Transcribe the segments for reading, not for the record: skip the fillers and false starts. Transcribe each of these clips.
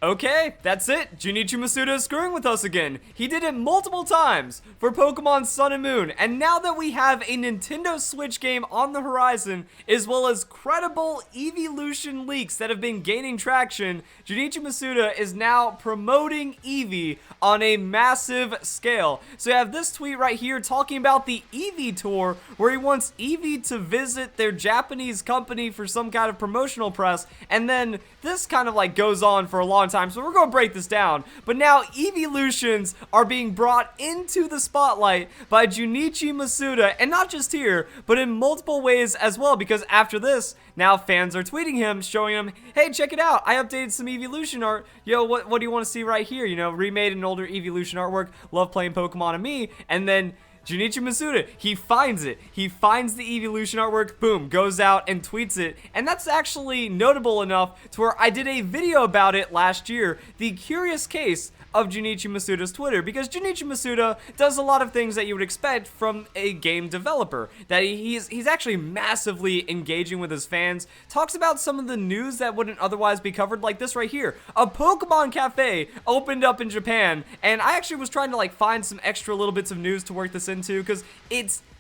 Okay, that's it. Junichi Masuda is screwing with us again. He did it multiple times for Pokemon Sun and Moon, and now that we have a Nintendo Switch game on the horizon, as well as credible Eeveelution leaks that have been gaining traction, Junichi Masuda is now promoting Eevee on a massive scale. So you have this tweet right here talking about the Eevee tour, where he wants Eevee to visit their Japanese company for some kind of promotional press, and then this kind of like goes on for a long time, so we're going to break this down. But now Eeveelutions are being brought into the spotlight by Junichi Masuda, and not just here, but in multiple ways as well, because after this, now fans are tweeting him, showing him, hey, check it out, I updated some Eeveelution art, yo, what do you want to see right here, you know, remade an older Eeveelution artwork, love playing Pokemon and me, and then Junichi Masuda, he finds it. He finds the Eeveelution artwork, boom, goes out and tweets it. And that's actually notable enough to where I did a video about it last year, the curious case of Junichi Masuda's Twitter, because Junichi Masuda does a lot of things that you would expect from a game developer. That he's actually massively engaging with his fans, talks about some of the news that wouldn't otherwise be covered, like this right here. A Pokemon Cafe opened up in Japan, and I actually was trying to like find some extra little bits of news to work this into, because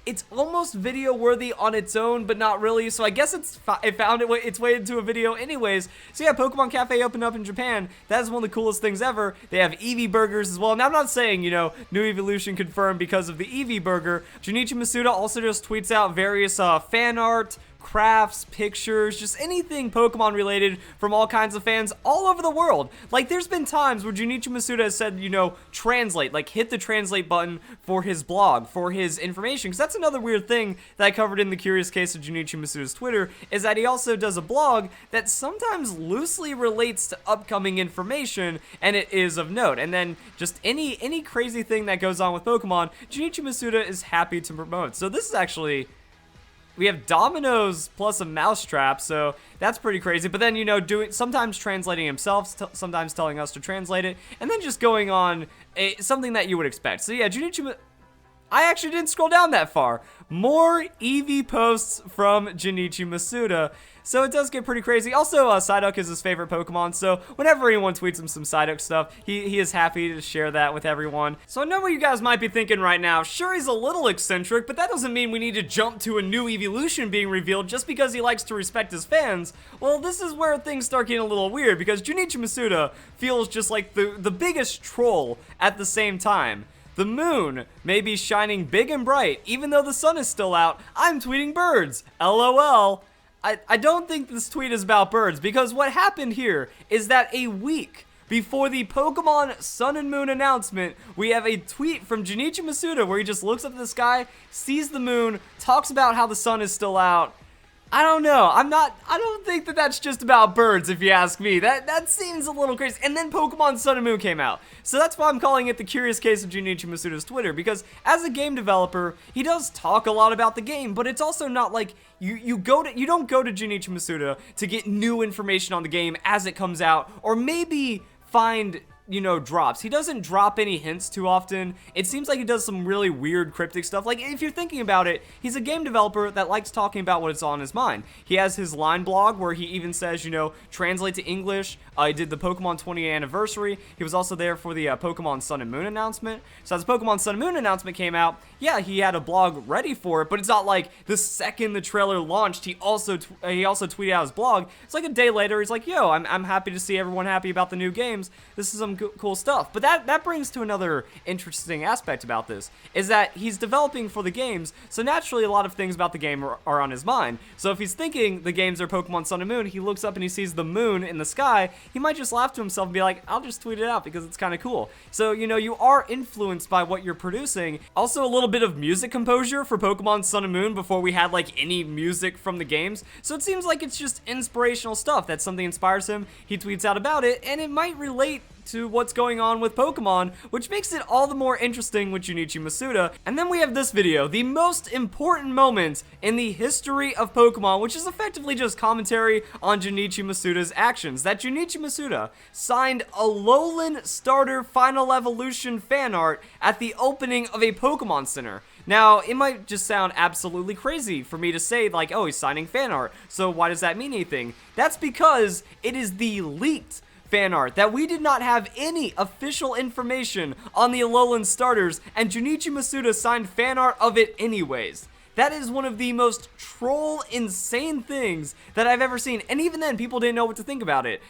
it's almost video worthy on its own, but not really, so I guess it found its way into a video anyways. So yeah, Pokemon Cafe opened up in Japan. That is one of the coolest things ever. They have Eevee burgers as well. Now I'm not saying, you know, new Eeveelution confirmed because of the Eevee burger. Junichi Masuda also just tweets out various fan art, crafts, pictures, just anything Pokemon related from all kinds of fans all over the world. Like, there's been times where Junichi Masuda has said, you know, translate, like hit the translate button for his blog, for his information, because that's another weird thing that I covered in the curious case of Junichi Masuda's Twitter, is that he also does a blog that sometimes loosely relates to upcoming information, and it is of note. And then just any crazy thing that goes on with Pokemon, Junichi Masuda is happy to promote. So this is actually, we have dominoes plus a mousetrap, so that's pretty crazy. But then, you know, sometimes translating himself, sometimes telling us to translate it, and then just going on something that you would expect. So yeah, I actually didn't scroll down that far. More Eevee posts from Junichi Masuda. So it does get pretty crazy. Also, Psyduck is his favorite Pokemon, so whenever anyone tweets him some Psyduck stuff, he is happy to share that with everyone. So I know what you guys might be thinking right now. Sure, he's a little eccentric, but that doesn't mean we need to jump to a new Eeveelution being revealed just because he likes to respect his fans. Well, this is where things start getting a little weird, because Junichi Masuda feels just like the biggest troll at the same time. The moon may be shining big and bright, even though the sun is still out. I'm tweeting birds. LOL. I don't think this tweet is about birds, because what happened here is that a week before the Pokemon Sun and Moon announcement, we have a tweet from Junichi Masuda where he just looks up at the sky, sees the moon, talks about how the sun is still out. I don't know. I don't think that that's just about birds, if you ask me. That seems a little crazy. And then Pokemon Sun and Moon came out. So that's why I'm calling it the curious case of Junichi Masuda's Twitter, because as a game developer, he does talk a lot about the game, but it's also not like you don't go to Junichi Masuda to get new information on the game as it comes out, or maybe find, you know, drops. He doesn't drop any hints too often. It seems like he does some really weird cryptic stuff. Like, if you're thinking about it, he's a game developer that likes talking about what's on his mind. He has his line blog where he even says, you know, translate to English. He did the Pokemon 20th anniversary. He was also there for the Pokemon Sun and Moon announcement. So as the Pokemon Sun and Moon announcement came out, yeah, he had a blog ready for it, but it's not like the second the trailer launched, he also tweeted out his blog. It's like a day later, he's like, yo, I'm happy to see everyone happy about the new games. This is some cool stuff. But that brings to another interesting aspect about this, is that he's developing for the games, so naturally a lot of things about the game are on his mind. So if he's thinking the games are Pokemon Sun and Moon, he looks up and he sees the moon in the sky, he might just laugh to himself and be like, I'll just tweet it out because it's kind of cool. So, you know, you are influenced by what you're producing. Also, a little bit of music composure for Pokemon Sun and Moon before we had like any music from the games. So it seems like it's just inspirational stuff, that something inspires him, he tweets out about it, and it might relate to what's going on with Pokemon, which makes it all the more interesting with Junichi Masuda. And then we have this video, the most important moment in the history of Pokemon, which is effectively just commentary on Junichi Masuda's actions. That Junichi Masuda signed Alolan starter Final Evolution fan art at the opening of a Pokemon Center. Now, it might just sound absolutely crazy for me to say, like, oh, he's signing fan art, so why does that mean anything? That's because it is the leaked fan art that we did not have any official information on the Alolan starters, and Junichi Masuda signed fan art of it anyways. That is one of the most troll insane things that I've ever seen, and even then people didn't know what to think about it.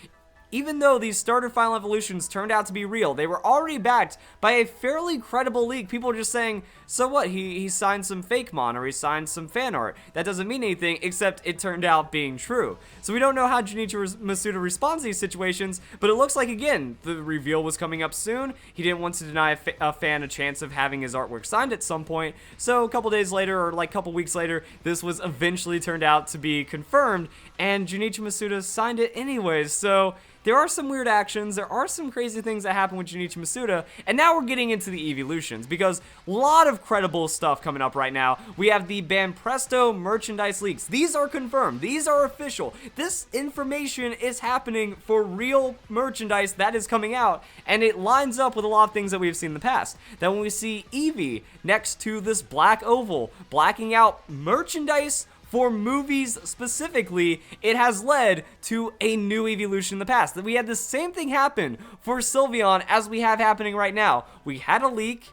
Even though these starter final evolutions turned out to be real, they were already backed by a fairly credible leak. People were just saying, so what, he signed some fake mon, or he signed some fan art. That doesn't mean anything, except it turned out being true. So we don't know how Junichi Masuda responds to these situations, but it looks like, again, the reveal was coming up soon. He didn't want to deny a fan a chance of having his artwork signed at some point. So a couple days later, or like a couple weeks later, this was eventually turned out to be confirmed, and Junichi Masuda signed it anyways. So there are some weird actions, there are some crazy things that happen with Junichi Masuda, and now we're getting into the Eeveelutions, because a lot of credible stuff coming up right now. We have the Banpresto merchandise leaks. These are confirmed, these are official. This information is happening for real merchandise that is coming out, and it lines up with a lot of things that we've seen in the past. That when we see Eevee next to this black oval, blacking out merchandise for movies specifically, it has led to a new Eeveelution in the past. That we had the same thing happen for Sylveon as we have happening right now. We had a leak,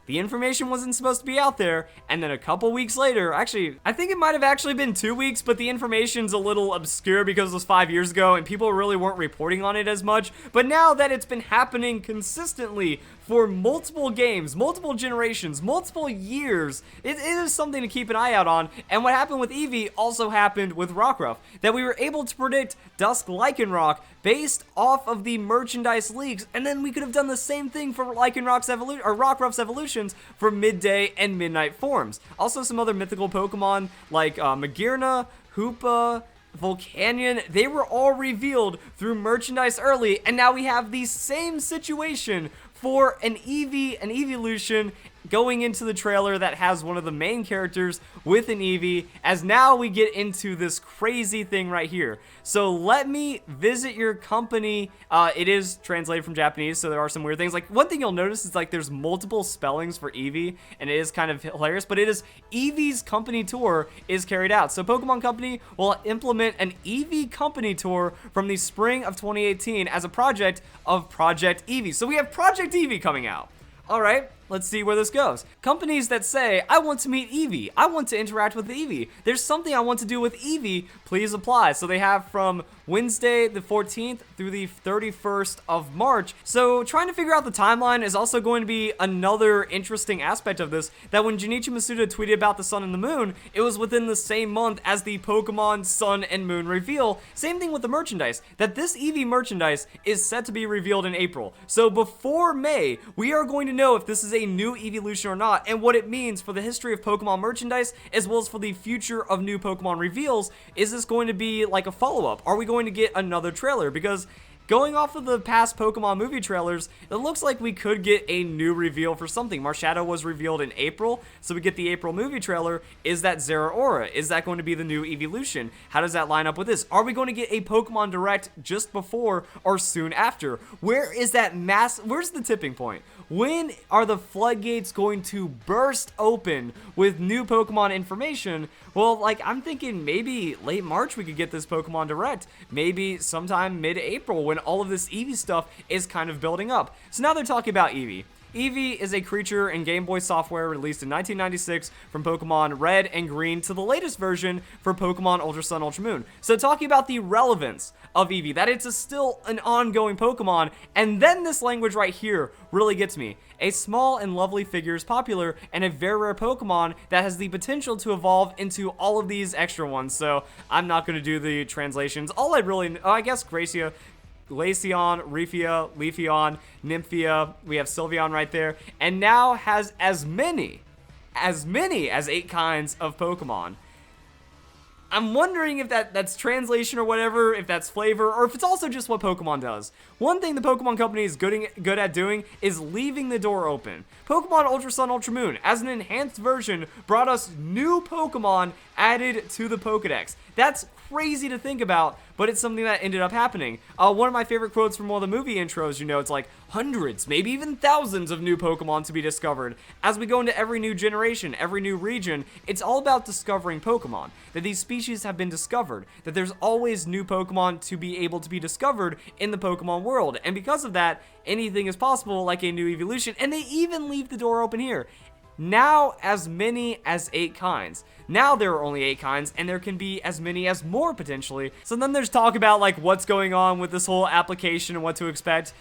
the information wasn't supposed to be out there, and then a couple weeks later, actually, I think it might have actually been 2 weeks, but the information's a little obscure because it was 5 years ago and people really weren't reporting on it as much. But now that it's been happening consistently for multiple games, multiple generations, multiple years, it is something to keep an eye out on. And what happened with Eevee also happened with Rockruff, that we were able to predict Dusk Lycanroc based off of the merchandise leaks, and then we could have done the same thing for Rockruff's evolutions for midday and midnight forms. Also some other mythical Pokemon like Magearna, Hoopa, Volcanion, they were all revealed through merchandise early, and now we have the same situation for an Eeveelution going into the trailer that has one of the main characters with an Eevee, as now we get into this crazy thing right here. So let me visit your company. It is translated from Japanese, so there are some weird things. Like, one thing you'll notice is like there's multiple spellings for Eevee, and it is kind of hilarious, but it is Eevee's company tour is carried out. So Pokemon Company will implement an Eevee company tour from the spring of 2018 as a project of Project Eevee. So we have Project Eevee coming out. All right, let's see where this goes. Companies that say, I want to meet Eevee, I want to interact with Eevee, there's something I want to do with Eevee, please apply. So they have from Wednesday the 14th through the 31st of March. So trying to figure out the timeline is also going to be another interesting aspect of this, that when Junichi Masuda tweeted about the Sun and the Moon, it was within the same month as the Pokemon Sun and Moon reveal. Same thing with the merchandise, that this Eevee merchandise is set to be revealed in April. So before May, we are going to know if this is a new Eeveelution or not, and what it means for the history of Pokemon merchandise, as well as for the future of new Pokemon reveals. Is this going to be like a follow-up? Are we going to get another trailer? Because going off of the past Pokemon movie trailers, it looks like we could get a new reveal for something. Marshadow was revealed in April, so we get the April movie trailer. Is that Zeraora? Is that going to be the new Eeveelution? How does that line up with this? Are we going to get a Pokemon Direct just before or soon after? Where is that where's the tipping point? When are the floodgates going to burst open with new Pokemon information? Well, like, I'm thinking maybe late March we could get this Pokemon Direct. Maybe sometime mid-April when all of this Eevee stuff is kind of building up. So now they're talking about Eevee. Eevee is a creature in Game Boy software released in 1996 from Pokemon Red and Green to the latest version for Pokemon Ultra Sun, Ultra Moon. So talking about the relevance of Eevee, that it's still an ongoing Pokemon, and then this language right here really gets me. A small and lovely figure is popular, and a very rare Pokemon that has the potential to evolve into all of these extra ones. So I'm not going to do the translations. All I really, I guess Glaceon, Refia, Leafeon, Nymphia, we have Sylveon right there, and now has as many as 8 kinds of Pokemon. I'm wondering if that's translation or whatever, if that's flavor, or if it's also just what Pokemon does. One thing the Pokemon Company is good at doing is leaving the door open. Pokemon Ultra Sun, Ultra Moon, as an enhanced version, brought us new Pokemon added to the Pokedex. That's crazy to think about, but it's something that ended up happening. One of my favorite quotes from one of the movie intros, you know, it's like hundreds, maybe even thousands of new Pokemon to be discovered. As we go into every new generation, every new region, it's all about discovering Pokemon. That these species have been discovered, that there's always new Pokemon to be able to be discovered in the Pokemon world. And because of that, anything is possible, like a new evolution, and they even leave the door open here. Now as many as 8 kinds. Now there are only 8 kinds, and there can be as many as more potentially. So then there's talk about like what's going on with this whole application and what to expect.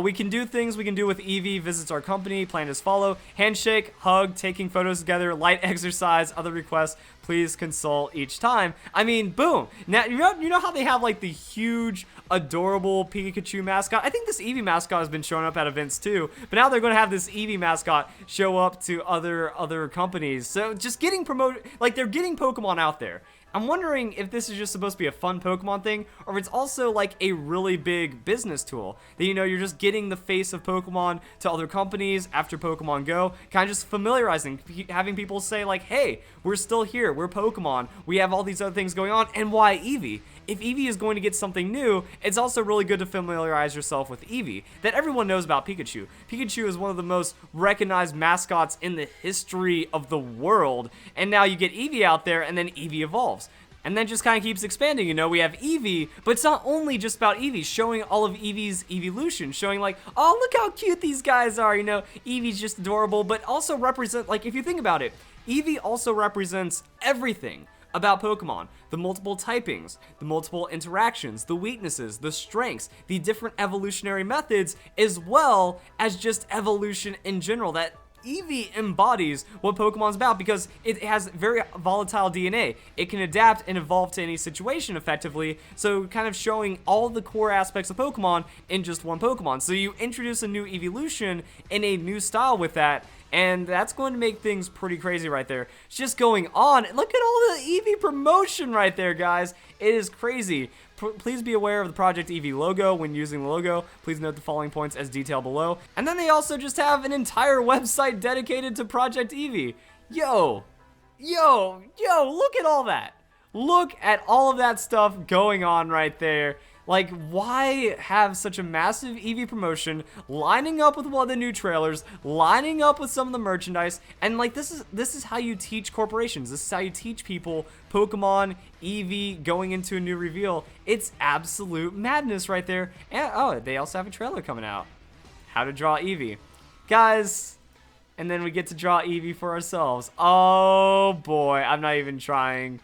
We can do things we can do with Eevee visits our company, plan as follow: handshake, hug, taking photos together, light exercise, other requests, please consult each time. I mean, boom. Now, you know how they have like the huge, adorable Pikachu mascot? I think this Eevee mascot has been showing up at events too, but now they're going to have this Eevee mascot show up to other companies. So just getting promoted, like they're getting Pokemon out there. I'm wondering if this is just supposed to be a fun Pokemon thing, or if it's also like a really big business tool. That, you know, you're just getting the face of Pokemon to other companies after Pokemon Go, kind of just familiarizing, having people say like, hey, we're still here, we're Pokemon, we have all these other things going on, and why Eevee? If Eevee is going to get something new, it's also really good to familiarize yourself with Eevee, that everyone knows about Pikachu. Pikachu is one of the most recognized mascots in the history of the world, and now you get Eevee out there, and then Eevee evolves. And then just kind of keeps expanding, you know, we have Eevee, but it's not only just about Eevee, showing all of Eevee's Eeveelution, showing like, oh, look how cute these guys are, you know, Eevee's just adorable, but also represent, like, if you think about it, Eevee also represents everything about Pokemon. The multiple typings, the multiple interactions, the weaknesses, the strengths, the different evolutionary methods, as well as just evolution in general. That Eevee embodies what Pokemon's about because it has very volatile DNA. It can adapt and evolve to any situation effectively, so kind of showing all the core aspects of Pokemon in just one Pokemon. So you introduce a new Eeveelution in a new style with that, and that's going to make things pretty crazy right there. It's just going on. Look at all the Eevee promotion right there, guys. It is crazy. Please be aware of the Project Eevee logo when using the logo. Please note the following points as detailed below. And then they also just have an entire website dedicated to Project Eevee. Yo, look at all that. Look at all of that stuff going on right there. Like, why have such a massive Eevee promotion, lining up with one of the new trailers, lining up with some of the merchandise, and like this is how you teach corporations. This is how you teach people Pokemon, Eevee, going into a new reveal. It's absolute madness right there. And oh, they also have a trailer coming out. How to draw Eevee. Guys, and then we get to draw Eevee for ourselves. Oh boy, I'm not even trying.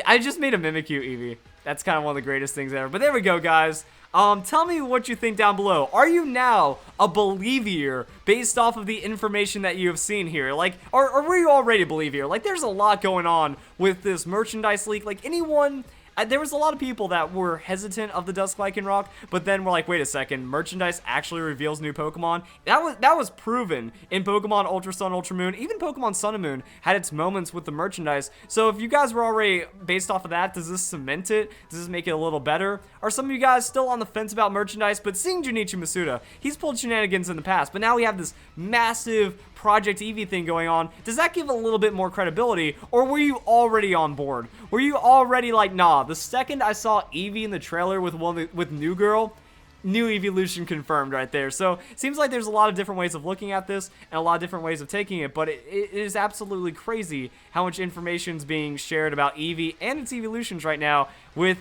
I just made a Mimikyu Eevee. That's kind of one of the greatest things ever. But there we go, guys. Tell me what you think down below. Are you now a believer based off of the information that you have seen here? Like, or were you already a believer? Like, there's a lot going on with this merchandise leak. Like, anyone... there was a lot of people that were hesitant of the Dusk Rock, but then were like, wait a second, merchandise actually reveals new Pokemon? That was proven in Pokemon Ultra Sun, Ultra Moon. Even Pokemon Sun and Moon had its moments with the merchandise. So if you guys were already based off of that, does this cement it? Does this make it a little better? Are some of you guys still on the fence about merchandise? But seeing Junichi Masuda, he's pulled shenanigans in the past, but now we have this massive Project Eevee thing going on. Does that give a little bit more credibility, or were you already on board? Were you already like, nah, the second I saw Eevee in the trailer with New Girl, new Eeveelution confirmed right there. So it seems like there's a lot of different ways of looking at this and a lot of different ways of taking it, but it is absolutely crazy how much information is being shared about Eevee and its Eeveelutions right now with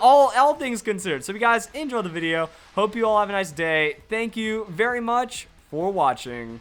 all things considered. So if you guys enjoyed the video, hope you all have a nice day. Thank you very much for watching.